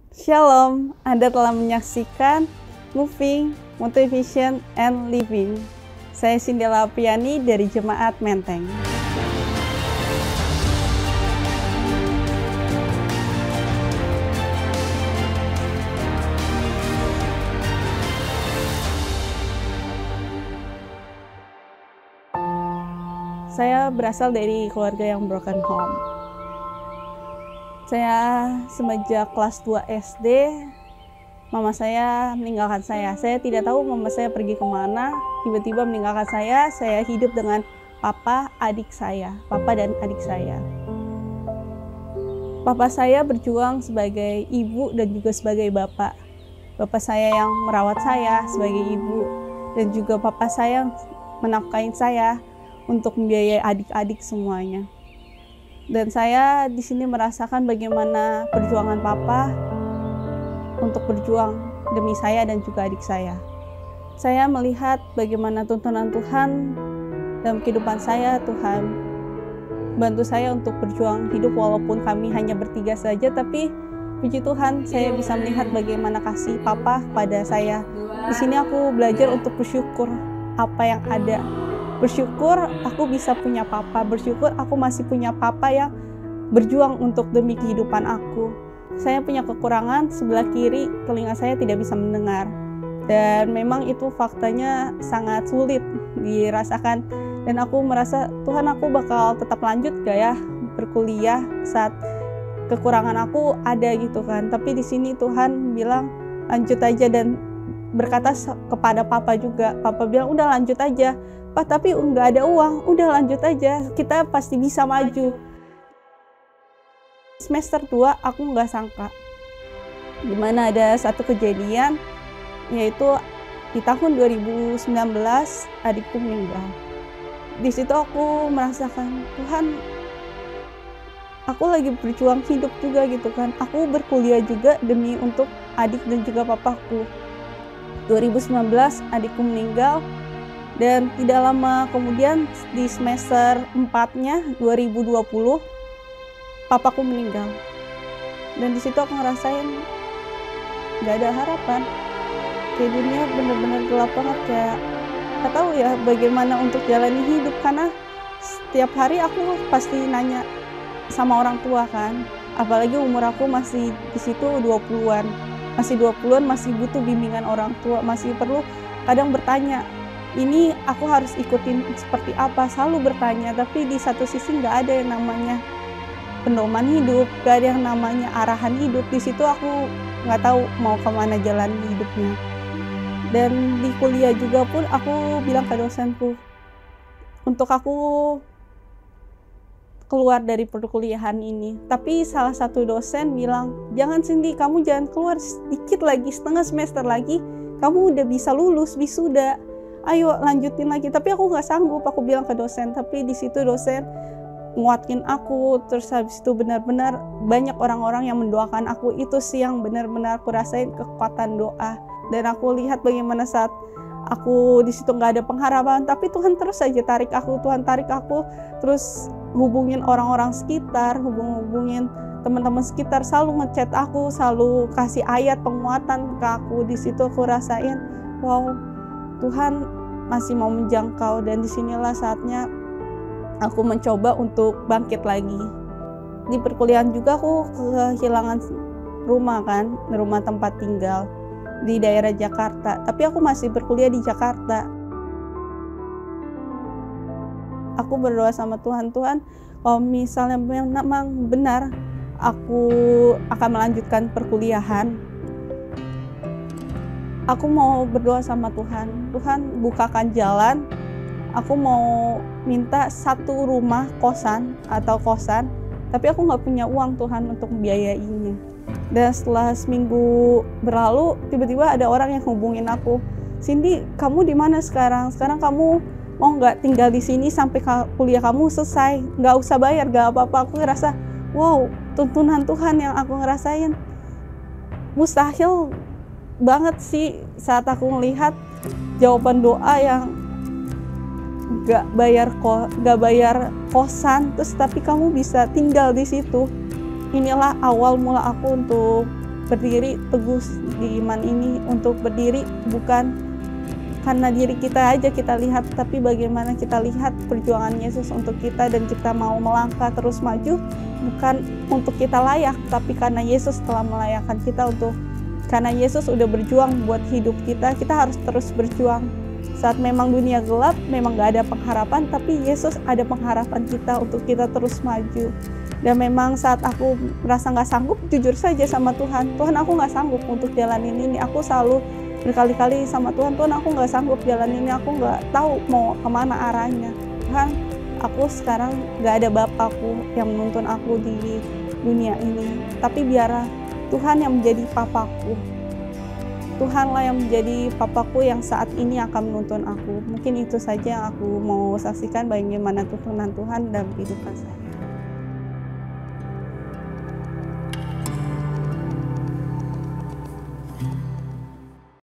Shalom, Anda telah menyaksikan Moving, Motivation, and Living. Saya Sindela Apriani dari Jemaat Menteng. Saya berasal dari keluarga yang broken home. Saya semenjak kelas 2 SD, mama saya meninggalkan saya. Saya tidak tahu mama saya pergi kemana, tiba-tiba meninggalkan saya hidup dengan papa dan adik saya. Papa saya berjuang sebagai ibu dan juga sebagai bapak. Bapak saya yang merawat saya sebagai ibu, dan juga papa saya yang menafkahi saya untuk membiayai adik-adik semuanya. Dan saya di sini merasakan bagaimana perjuangan papa untuk berjuang demi saya dan juga adik saya. Saya melihat bagaimana tuntunan Tuhan dalam kehidupan saya. Tuhan bantu saya untuk berjuang hidup walaupun kami hanya bertiga saja, tapi puji Tuhan saya bisa melihat bagaimana kasih papa pada saya. Di sini aku belajar untuk bersyukur apa yang ada. Bersyukur aku bisa punya papa, bersyukur aku masih punya papa yang berjuang untuk demi kehidupan aku. Saya punya kekurangan, sebelah kiri telinga saya tidak bisa mendengar. Dan memang itu faktanya sangat sulit dirasakan. Dan aku merasa, Tuhan, aku bakal tetap lanjut gak ya berkuliah saat kekurangan aku ada gitu kan. Tapi di sini Tuhan bilang lanjut aja, dan berkata kepada papa juga. Papa bilang udah lanjut aja. Pak, tapi nggak ada uang, udah lanjut aja, kita pasti bisa maju. Semester 2 aku nggak sangka, dimana ada satu kejadian, yaitu di tahun 2019 adikku meninggal. Di situ aku merasakan, Tuhan, aku lagi berjuang hidup juga gitu kan, aku berkuliah juga demi untuk adik dan juga papaku. 2019 adikku meninggal. Dan tidak lama kemudian di semester 4-nya 2020 papaku meninggal. Dan di situ aku ngerasain gak ada harapan. Kayak dunia bener-bener gelap banget, kayak gak tahu ya bagaimana untuk jalani hidup, karena setiap hari aku pasti nanya sama orang tua kan. Apalagi umur aku masih di situ 20-an. Masih 20-an, masih butuh bimbingan orang tua, masih perlu kadang bertanya, ini aku harus ikutin seperti apa, selalu bertanya. Tapi di satu sisi nggak ada yang namanya pedoman hidup, nggak ada yang namanya arahan hidup. Di situ aku nggak tahu mau kemana jalan hidupnya. Dan di kuliah juga pun aku bilang ke dosenku untuk aku keluar dari perkuliahan ini. Tapi salah satu dosen bilang, jangan Cindy, kamu jangan keluar, sedikit lagi, setengah semester lagi kamu udah bisa lulus wisuda. Ayo lanjutin lagi. Tapi aku nggak sanggup, aku bilang ke dosen. Tapi di situ dosen nguatkin aku. Terus habis itu benar-benar banyak orang-orang yang mendoakan aku. Itu sih yang benar-benar aku rasain, kekuatan doa. Dan aku lihat bagaimana saat aku di situ nggak ada pengharapan, tapi Tuhan terus saja tarik aku. Tuhan tarik aku, terus hubungin orang-orang sekitar, hubungin teman-teman sekitar, selalu ngechat aku, selalu kasih ayat penguatan ke aku. Di situ aku rasain, wow, Tuhan masih mau menjangkau. Dan disinilah saatnya aku mencoba untuk bangkit lagi. Di perkuliahan juga aku kehilangan rumah kan, rumah tempat tinggal di daerah Jakarta. Tapi aku masih berkuliah di Jakarta. Aku berdoa sama Tuhan, Tuhan, kalau misalnya memang benar aku akan melanjutkan perkuliahan, aku mau berdoa sama Tuhan, Tuhan bukakan jalan. Aku mau minta satu rumah kosan, tapi aku nggak punya uang Tuhan untuk membiayainya. Dan setelah seminggu berlalu, tiba-tiba ada orang yang hubungin aku, Cindy, kamu di mana sekarang? Sekarang kamu mau nggak tinggal di sini sampai kuliah kamu selesai? Nggak usah bayar, nggak apa-apa. Aku ngerasa, wow, tuntunan Tuhan yang aku ngerasain mustahil banget sih saat aku melihat jawaban doa yang gak bayar kosan, terus tapi kamu bisa tinggal di situ. Inilah awal mula aku untuk berdiri teguh di iman ini, untuk berdiri bukan karena diri kita aja kita lihat, tapi bagaimana kita lihat perjuangan Yesus untuk kita, dan kita mau melangkah terus maju, bukan untuk kita layak, tapi karena Yesus telah melayakkan kita karena Yesus udah berjuang buat hidup kita harus terus berjuang. Saat memang dunia gelap, memang gak ada pengharapan, tapi Yesus ada pengharapan kita untuk kita terus maju. Dan memang saat aku merasa gak sanggup, jujur saja sama Tuhan, Tuhan aku gak sanggup untuk jalanin ini. Aku selalu berkali-kali sama Tuhan, Tuhan aku gak sanggup jalan ini, aku gak tahu mau kemana arahnya. Tuhan, aku sekarang gak ada Bapakku yang menuntun aku di dunia ini, tapi biarlah Tuhan yang menjadi papaku. Tuhanlah yang menjadi papaku yang saat ini akan menuntun aku. Mungkin itu saja yang aku mau saksikan bagaimana tuntunan Tuhan dalam kehidupan saya.